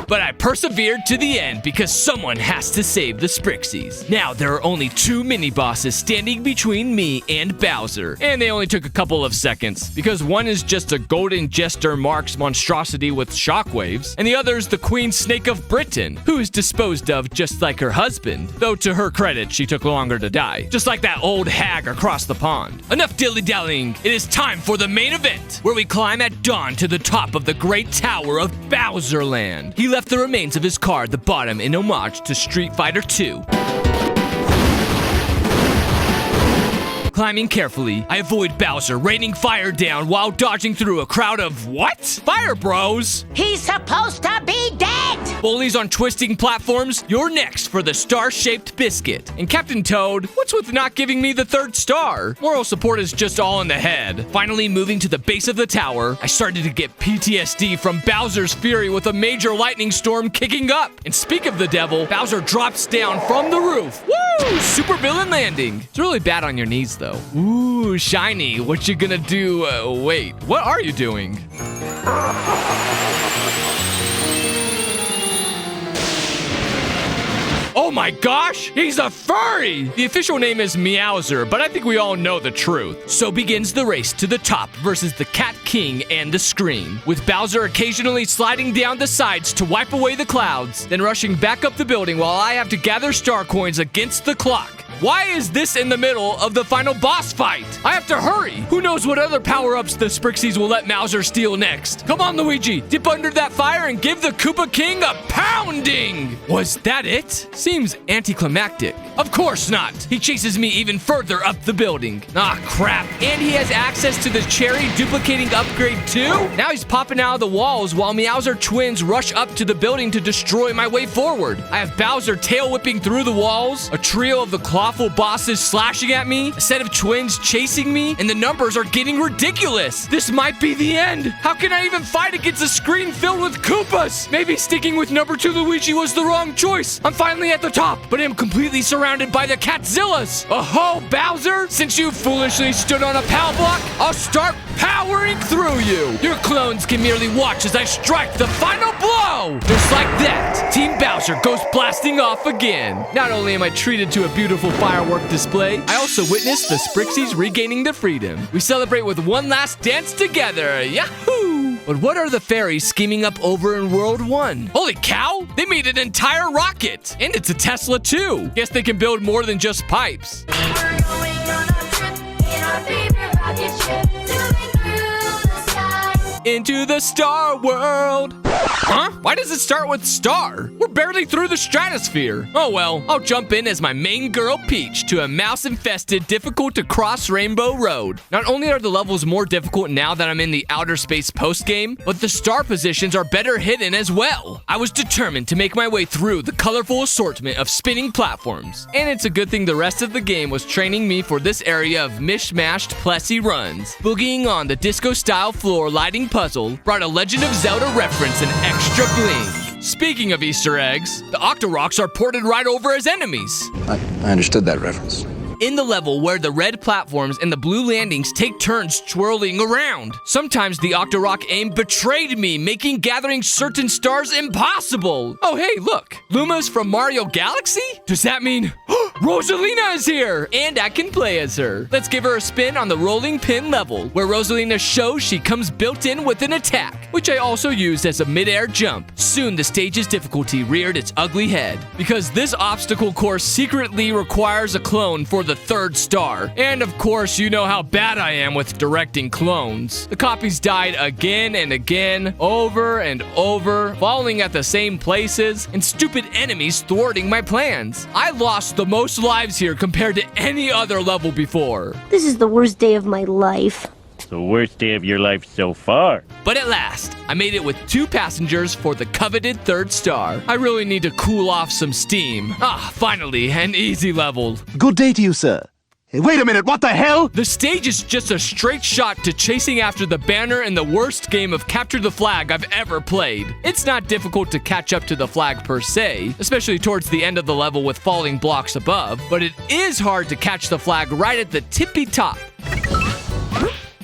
But I persevered to the end because someone has to save the Sprixies. Now there are only 2 mini-bosses standing between me and Bowser, and they only took a couple of seconds, because one is just a golden jester Marx monstrosity with shockwaves, and the other is the Queen Snake of Britain, who is disposed of just like her husband, though to her credit, she took longer to die, just like that old hag across the pond. Enough dilly-dallying, it is time for the main event, where we climb at dawn to the top of the Great Tower of Bowserland. He left the remains of his car at the bottom in homage to Street Fighter 2. Climbing carefully, I avoid Bowser raining fire down while dodging through a crowd of what? Fire bros! He's supposed to be dead! Bullies on twisting platforms, you're next for the star-shaped biscuit. And Captain Toad, what's with not giving me the 3rd star? Moral support is just all in the head. Finally moving to the base of the tower, I started to get PTSD from Bowser's fury with a major lightning storm kicking up. And speak of the devil, Bowser drops down from the roof. Woo! Super villain landing. It's really bad on your knees though. Ooh, shiny. What you gonna do? Wait, what are you doing? Oh my gosh, he's a furry! The official name is Meowser, but I think we all know the truth. So begins the race to the top versus the Cat King and the screen, with Bowser occasionally sliding down the sides to wipe away the clouds, then rushing back up the building while I have to gather star coins against the clock. Why is this in the middle of the final boss fight? I have to hurry. Who knows what other power-ups the Sprixies will let Meowser steal next? Come on, Luigi. Dip under that fire and give the Koopa King a pounding. Was that it? Seems anticlimactic. Of course not. He chases me even further up the building. Ah, crap. And he has access to the cherry duplicating upgrade too? Now he's popping out of the walls while Meowser twins rush up to the building to destroy my way forward. I have Bowser tail whipping through the walls, a trio of the clawful bosses slashing at me, a set of twins chasing me, and the numbers are getting ridiculous. This might be the end. How can I even fight against a screen filled with Koopas? Maybe sticking with number 2 Luigi was the wrong choice. I'm finally at the top, but am completely surrounded by the Catzillas. Oh, Bowser, since you foolishly stood on a power block, I'll start powering through you. Your clones can merely watch as I strike the final blow. Just like that, Team Bowser goes blasting off again. Not only am I treated to a beautiful firework display, I also witnessed the Sprixies regaining their freedom. We celebrate with one last dance together. Yahoo! But what are the fairies scheming up over in World 1? Holy cow! They made an entire rocket! And it's a Tesla too! Guess they can build more than just pipes. We're going on a trip in our favorite rocket ship, zooming through the sky. Into the star world! Huh? Why does it start with star? We're barely through the stratosphere. Oh well, I'll jump in as my main girl Peach to a mouse-infested, difficult-to-cross Rainbow Road. Not only are the levels more difficult now that I'm in the outer space post-game, but the star positions are better hidden as well. I was determined to make my way through the colorful assortment of spinning platforms. And it's a good thing the rest of the game was training me for this area of mishmashed, plessy runs. Boogieing on the disco-style floor lighting puzzle brought a Legend of Zelda reference and extra bling. Speaking of Easter eggs, the Octorocks are ported right over as enemies. I understood that reference. in the level where the red platforms and the blue landings take turns twirling around. Sometimes the Octorok aim betrayed me, making gathering certain stars impossible. Oh hey, look, Luma's from Mario Galaxy? Does that mean Rosalina is here? And I can play as her. Let's give her a spin on the rolling pin level, where Rosalina shows she comes built in with an attack, which I also used as a mid-air jump. Soon the stage's difficulty reared its ugly head, because this obstacle course secretly requires a clone for the 3rd star. And of course, you know how bad I am with directing clones. The copies died again and again, over and over, falling at the same places, and stupid enemies thwarting my plans. I lost the most lives here compared to any other level before. This is the worst day of my life. The worst day of your life so far. But at last, I made it with 2 passengers for the coveted 3rd star. I really need to cool off some steam. Finally, an easy level. Good day to you, sir. Hey, wait a minute, what the hell? The stage is just a straight shot to chasing after the banner in the worst game of Capture the Flag I've ever played. It's not difficult to catch up to the flag per se, especially towards the end of the level with falling blocks above, but it is hard to catch the flag right at the tippy top.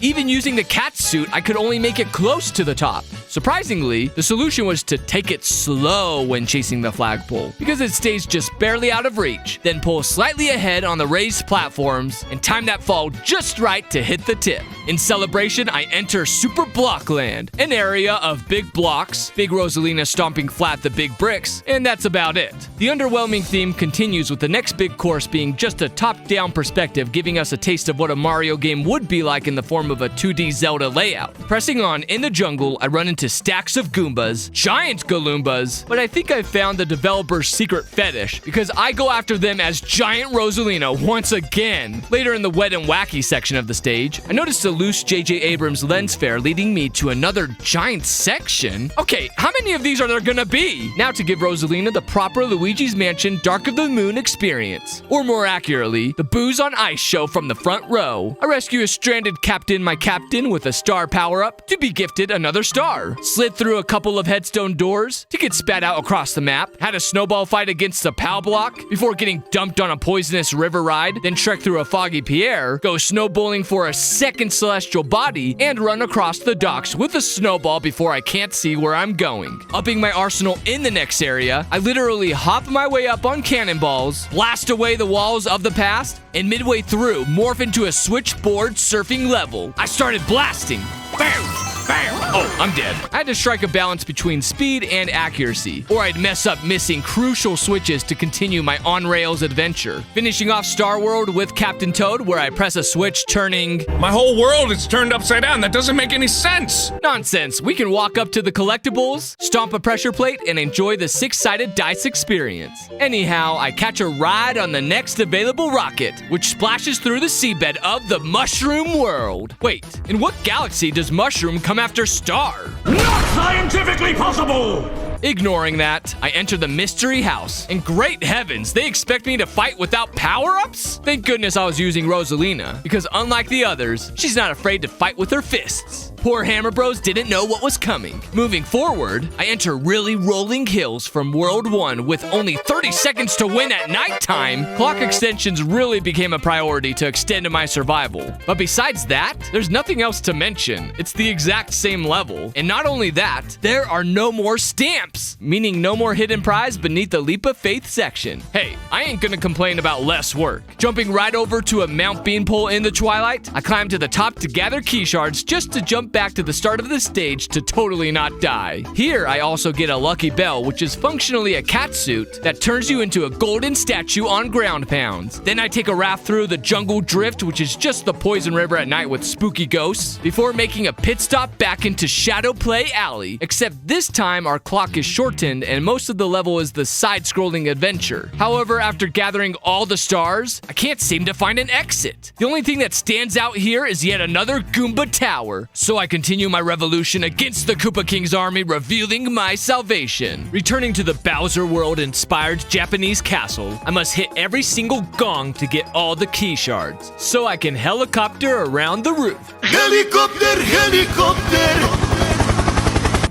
Even using the cat suit, I could only make it close to the top. Surprisingly, the solution was to take it slow when chasing the flagpole, because it stays just barely out of reach, then pull slightly ahead on the raised platforms and time that fall just right to hit the tip. In celebration, I enter Super Block Land, an area of big blocks, Big Rosalina stomping flat the big bricks, and that's about it. The underwhelming theme continues with the next big course being just a top-down perspective, giving us a taste of what a Mario game would be like in the form of a 2D Zelda layout. Pressing on in the jungle, I run into stacks of Goombas, giant Galoombas, but I think I found the developer's secret fetish, because I go after them as Giant Rosalina once again. Later in the wet and wacky section of the stage, I noticed a loose J.J. Abrams lens flare leading me to another giant section. Okay, how many of these are there gonna be? Now to give Rosalina the proper Luigi's Mansion Dark of the Moon experience. Or more accurately, the Booze on Ice show from the front row. I rescue a stranded my captain with a star power-up to be gifted another star. Slid through a couple of headstone doors to get spat out across the map. Had a snowball fight against a POW block before getting dumped on a poisonous river ride. Then trek through a foggy Pierre, go snowballing for a 2nd celestial body, and run across the docks with a snowball before I can't see where I'm going. Upping my arsenal in the next area, I literally hop my way up on cannonballs, blast away the walls of the past, and midway through, morph into a switchboard surfing level. I started blasting. Bam! Bam! Oh, I'm dead. I had to strike a balance between speed and accuracy, or I'd mess up missing crucial switches to continue my on-rails adventure. Finishing off Star World with Captain Toad, where I press a switch turning... My whole world is turned upside down. That doesn't make any sense. Nonsense. We can walk up to the collectibles, stomp a pressure plate, and enjoy the 6-sided dice experience. Anyhow, I catch a ride on the next available rocket, which splashes through the seabed of the Mushroom World. Wait, in what galaxy does Mushroom come after Star? Not scientifically possible! Ignoring that, I enter the mystery house, and great heavens, they expect me to fight without power-ups? Thank goodness I was using Rosalina, because unlike the others, she's not afraid to fight with her fists. Poor Hammer Bros didn't know what was coming. Moving forward, I enter really rolling hills from World 1 with only 30 seconds to win at nighttime. Clock extensions really became a priority to extend my survival. But besides that, there's nothing else to mention. It's the exact same level. And not only that, there are no more stamps, meaning no more hidden prize beneath the Leap of Faith section. Hey, I ain't gonna complain about less work. Jumping right over to a Mount Beanpole in the twilight, I climb to the top to gather key shards just to jump back to the start of the stage to totally not die. Here, I also get a lucky bell, which is functionally a cat suit that turns you into a golden statue on ground pounds. Then I take a raft through the Jungle Drift, which is just the poison river at night with spooky ghosts, before making a pit stop back into Shadow Play Alley. Except this time, our clock is shortened and most of the level is the side-scrolling adventure. However, after gathering all the stars, I can't seem to find an exit. The only thing that stands out here is yet another Goomba Tower. So I continue my revolution against the Koopa King's army, revealing my salvation. Returning to the Bowser World-inspired Japanese castle, I must hit every single gong to get all the key shards, so I can helicopter around the roof. Helicopter, helicopter!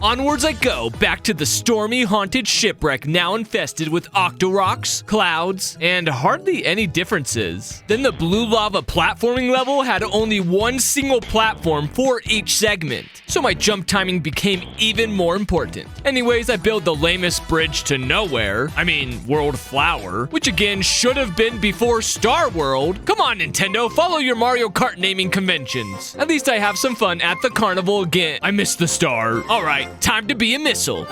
Onwards I go, back to the stormy, haunted shipwreck now infested with octorocks, clouds, and hardly any differences. Then the blue lava platforming level had only one single platform for each segment, so my jump timing became even more important. Anyways, I build the lamest bridge to nowhere, World Flower, which again should have been before Star World. Come on, Nintendo, follow your Mario Kart naming conventions. At least I have some fun at the carnival again. I missed the star. Alright, time to be a missile.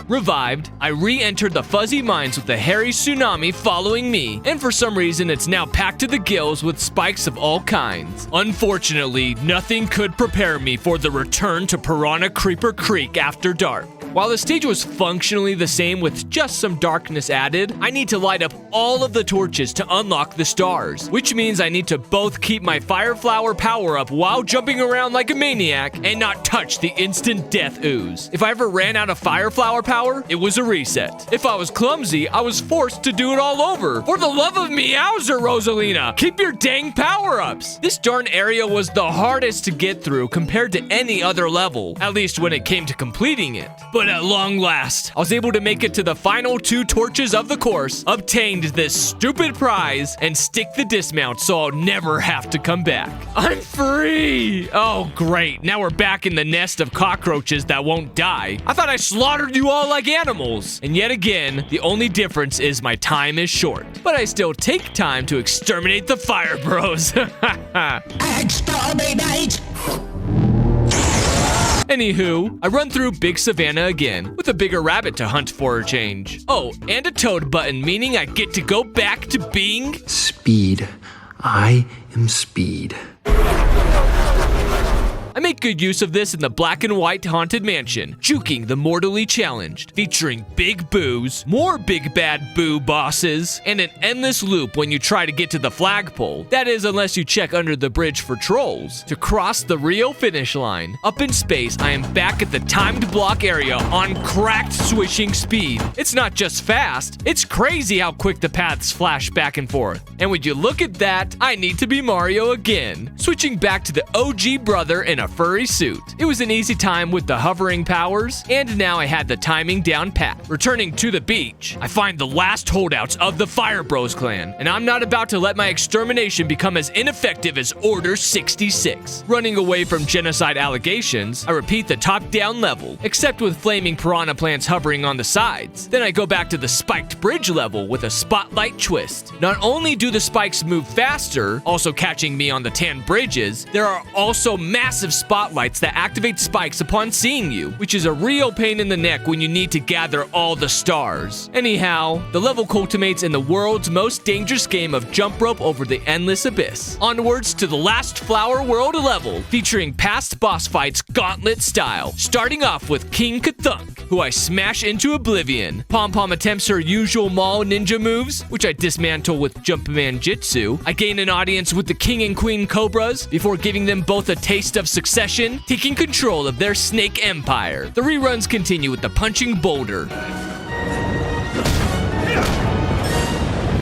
Revived, I re-entered the fuzzy mines with the hairy tsunami following me, and for some reason it's now packed to the gills with spikes of all kinds. Unfortunately, nothing could prepare me for the return to Piranha Creeper Creek after dark. While the stage was functionally the same with just some darkness added, I need to light up all of the torches to unlock the stars, which means I need to both keep my Fire Flower power up while jumping around like a maniac and not touch the instant death ooze. If I ever ran out of Fire Flower power, it was a reset. If I was clumsy, I was forced to do it all over. For the love of Meowser, Rosalina, keep your dang power-ups! This darn area was the hardest to get through compared to any other level, at least when it came to completing it. But at long last, I was able to make it to the final 2 torches of the course, obtained this stupid prize, and stick the dismount so I'll never have to come back. I'm free! Oh, great. Now we're back in the nest of cockroaches that won't die. I thought I slaughtered you all like animals. And yet again, the only difference is my time is short. But I still take time to exterminate the Fire Bros. Exterminate! Anywho, I run through Big Savannah again, with a bigger rabbit to hunt for a change. Oh, and a toad button, meaning I get to go back to being... Speed. I am Speed. I make good use of this in the black and white haunted mansion, juking the mortally challenged, featuring big boos, more big bad boo bosses, and an endless loop when you try to get to the flagpole. That is, unless you check under the bridge for trolls. To cross the real finish line, up in space, I am back at the timed block area on cracked swishing speed. It's not just fast, it's crazy how quick the paths flash back and forth. And when you look at that, I need to be Mario again, switching back to the OG brother in a furry suit. It was an easy time with the hovering powers, and now I had the timing down pat. Returning to the beach, I find the last holdouts of the Fire Bros clan, and I'm not about to let my extermination become as ineffective as Order 66. Running away from genocide allegations, I repeat the top-down level, except with flaming piranha plants hovering on the sides. Then I go back to the spiked bridge level with a spotlight twist. Not only do the spikes move faster, also catching me on the tan bridges, there are also massive spotlights that activate spikes upon seeing you, which is a real pain in the neck when you need to gather all the stars. Anyhow, the level culminates in the world's most dangerous game of jump rope over the endless abyss. Onwards to the last Flower World level, featuring past boss fights gauntlet style, starting off with King Kathunk, who I smash into oblivion. Pom Pom attempts her usual Mall ninja moves, which I dismantle with Jumpman Jitsu. I gain an audience with the King and Queen Cobras before giving them both a taste of succession, taking control of their snake empire. The reruns continue with the punching boulder.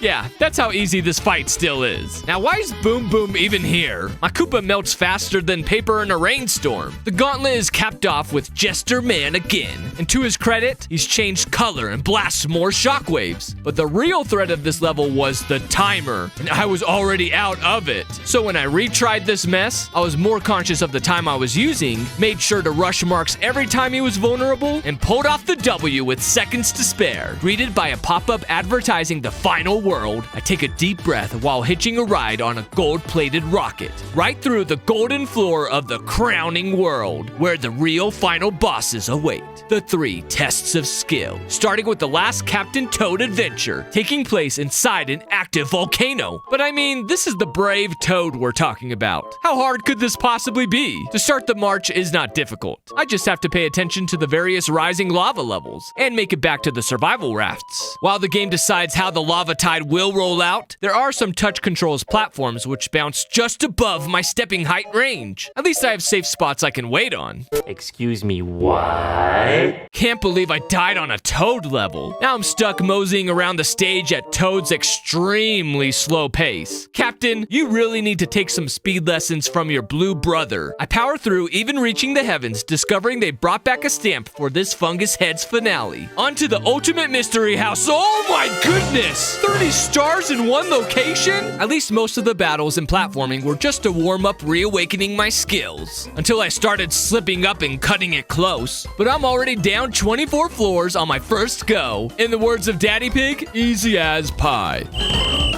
Yeah, that's how easy this fight still is. Now, why is Boom Boom even here? My Koopa melts faster than paper in a rainstorm. The gauntlet is capped off with Jester Man again, and to his credit, he's changed color and blasts more shockwaves. But the real threat of this level was the timer, and I was already out of it. So when I retried this mess, I was more conscious of the time I was using, made sure to rush Marks every time he was vulnerable, and pulled off the W with seconds to spare. Greeted by a pop-up advertising the final world, I take a deep breath while hitching a ride on a gold-plated rocket, right through the golden floor of the crowning world, where the real final bosses await. The 3 tests of skill, starting with the last Captain Toad adventure, taking place inside an active volcano. But I mean, this is the brave Toad we're talking about. How hard could this possibly be? To start the march is not difficult. I just have to pay attention to the various rising lava levels, and make it back to the survival rafts. While the game decides how the lava tide slide will roll out, there are some touch controls platforms which bounce just above my stepping height range. At least I have safe spots I can wait on. Excuse me, what? Can't believe I died on a Toad level. Now I'm stuck moseying around the stage at Toad's extremely slow pace. Captain, you really need to take some speed lessons from your blue brother. I power through, even reaching the heavens, discovering they brought back a stamp for this Fungus Head's finale. On to the ultimate mystery house. Oh my goodness! 30 stars in one location? At least most of the battles and platforming were just a warm-up reawakening my skills. Until I started slipping up and cutting it close. But I'm already down 24 floors on my first go. In the words of Daddy Pig, easy as pie.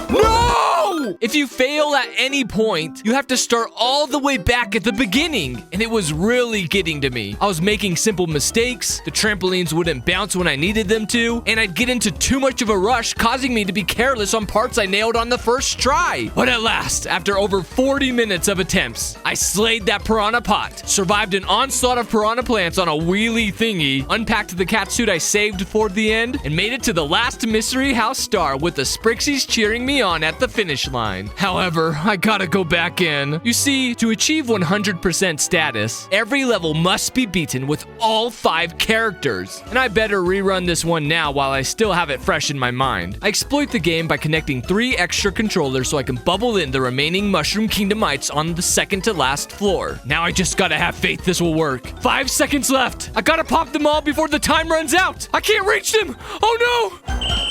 No! If you fail at any point, you have to start all the way back at the beginning, and it was really getting to me. I was making simple mistakes, the trampolines wouldn't bounce when I needed them to, and I'd get into too much of a rush, causing me to be careless on parts I nailed on the first try. But at last, after over 40 minutes of attempts, I slayed that piranha pot, survived an onslaught of piranha plants on a wheelie thingy, unpacked the catsuit I saved for the end, and made it to the last mystery house star with the Sprixies cheering me on at the finish line. However, I gotta go back in. You see, to achieve 100% status, every level must be beaten with all 5 characters. And I better rerun this one now while I still have it fresh in my mind. I exploit the game by connecting 3 extra controllers so I can bubble in the remaining Mushroom Kingdomites on the second to last floor. Now I just gotta have faith this will work. 5 seconds left. I gotta pop them all before the time runs out. I can't reach them. Oh no!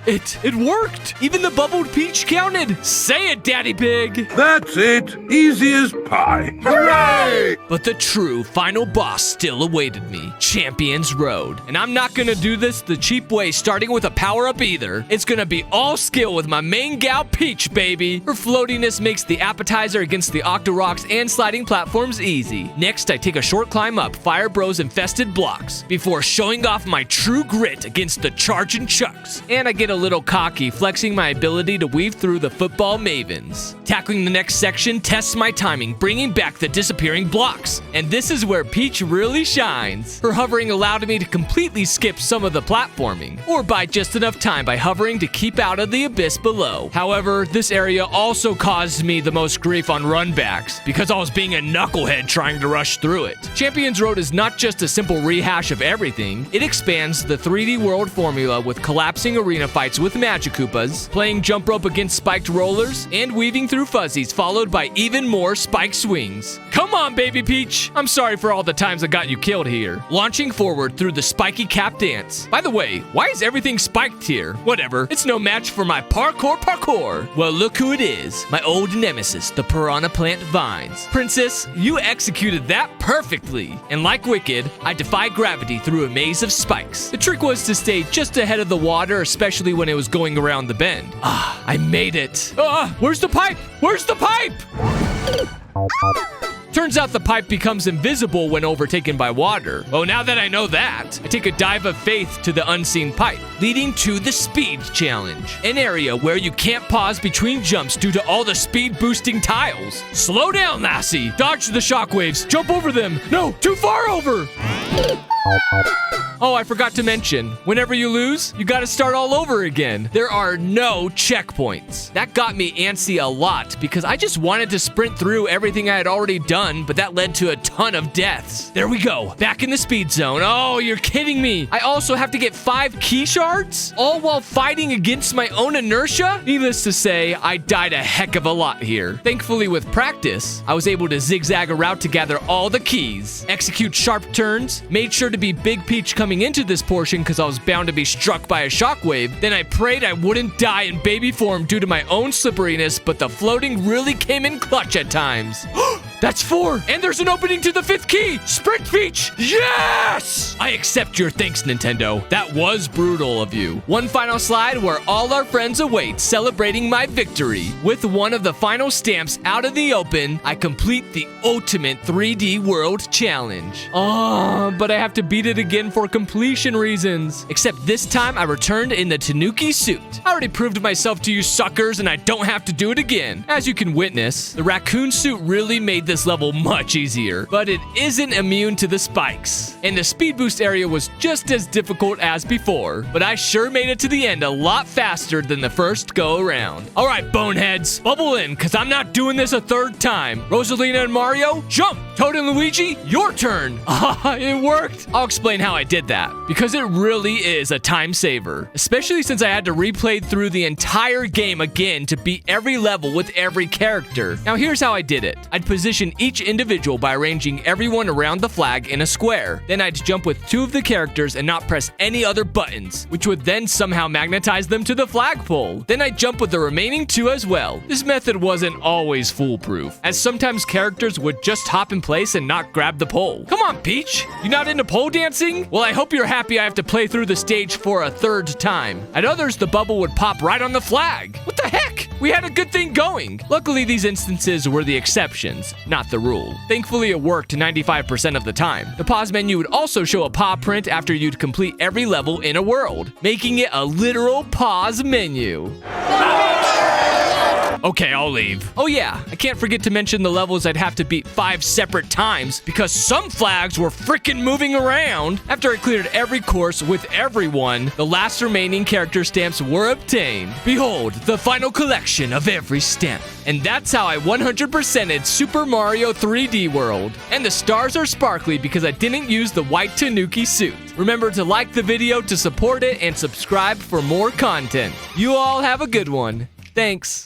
It worked! Even the bubbled peach counted! Say it, Daddy Pig! That's it. Easy as pie. Hooray! But the true final boss still awaited me. Champions Road. And I'm not gonna do this the cheap way, starting with a power-up either. It's gonna be all skill with my main gal, Peach, baby. Her floatiness makes the appetizer against the Octorocks and sliding platforms easy. Next, I take a short climb up Fire Bros infested blocks before showing off my true grit against the charging Chucks. And I get a little cocky, flexing my ability to weave through the football mavens. Tackling the next section tests my timing, bringing back the disappearing blocks. And this is where Peach really shines. Her hovering allowed me to completely skip some of the platforming, or buy just enough time by hovering to keep out of the abyss below. However, this area also caused me the most grief on runbacks, because I was being a knucklehead trying to rush through it. Champions Road is not just a simple rehash of everything, it expands the 3D world formula with collapsing arena fights with Magikoopas, playing jump rope against spiked rollers, and weaving through fuzzies, followed by even more spike swings. Come on, baby Peach! I'm sorry for all the times I got you killed here. Launching forward through the spiky cap dance. By the way, why is everything spiked here? Whatever, it's no match for my parkour. Well, look who it is. My old nemesis, the piranha plant vines. Princess, you executed that perfectly. And like Wicked, I defy gravity through a maze of spikes. The trick was to stay just ahead of the water, especially when it was going around the bend. Ah, I made it. Where's the pipe? Where's the pipe? Turns out the pipe becomes invisible when overtaken by water. Oh, now that I know that, I take a dive of faith to the unseen pipe, leading to the speed challenge. An area where you can't pause between jumps due to all the speed boosting tiles. Slow down, lassie. Dodge the shockwaves. Jump over them. No, too far over. Oh, I forgot to mention, whenever you lose, you gotta start all over again. There are no checkpoints. That got me antsy a lot because I just wanted to sprint through everything I had already done, but that led to a ton of deaths. There we go, back in the speed zone. Oh, you're kidding me. I also have to get 5 key shards, all while fighting against my own inertia? Needless to say, I died a heck of a lot here. Thankfully, with practice, I was able to zigzag a route to gather all the keys, execute sharp turns, made sure to be Big Peach coming into this portion because I was bound to be struck by a shockwave. Then I prayed I wouldn't die in baby form due to my own slipperiness, but the floating really came in clutch at times. That's 4, and there's an opening to the 5th key. Sprint Peach, yes! I accept your thanks, Nintendo. That was brutal of you. One final slide where all our friends await, celebrating my victory. With one of the final stamps out of the open, I complete the ultimate 3D World Challenge. But I have to beat it again for completion reasons. Except this time I returned in the Tanuki suit. I already proved myself to you suckers, and I don't have to do it again. As you can witness, the raccoon suit really made the this level much easier, but it isn't immune to the spikes. And the speed boost area was just as difficult as before, but I sure made it to the end a lot faster than the first go around. All right, boneheads, bubble in, cause I'm not doing this a third time. Rosalina and Mario, jump! Toad and Luigi, your turn. It worked. I'll explain how I did that, because it really is a time saver, especially since I had to replay through the entire game again to beat every level with every character. Now here's how I did it. I'd position each individual by arranging everyone around the flag in a square. Then I'd jump with 2 of the characters and not press any other buttons, which would then somehow magnetize them to the flagpole. Then I'd jump with the remaining 2 as well. This method wasn't always foolproof, as sometimes characters would just hop in place and not grab the pole. Come on, Peach! You not into pole dancing? Well, I hope you're happy I have to play through the stage for a third time. At others, the bubble would pop right on the flag. What the heck? We had a good thing going. Luckily, these instances were the exceptions, not the rule. Thankfully, it worked 95% of the time. The pause menu would also show a paw print after you'd complete every level in a world, making it a literal pause menu. Okay, I'll leave. Oh yeah, I can't forget to mention the levels I'd have to beat 5 separate times because some flags were freaking moving around. After I cleared every course with everyone, the last remaining character stamps were obtained. Behold, the final collection of every stamp. And that's how I 100%ed Super Mario 3D World. And the stars are sparkly because I didn't use the white Tanuki suit. Remember to like the video to support it and subscribe for more content. You all have a good one. Thanks.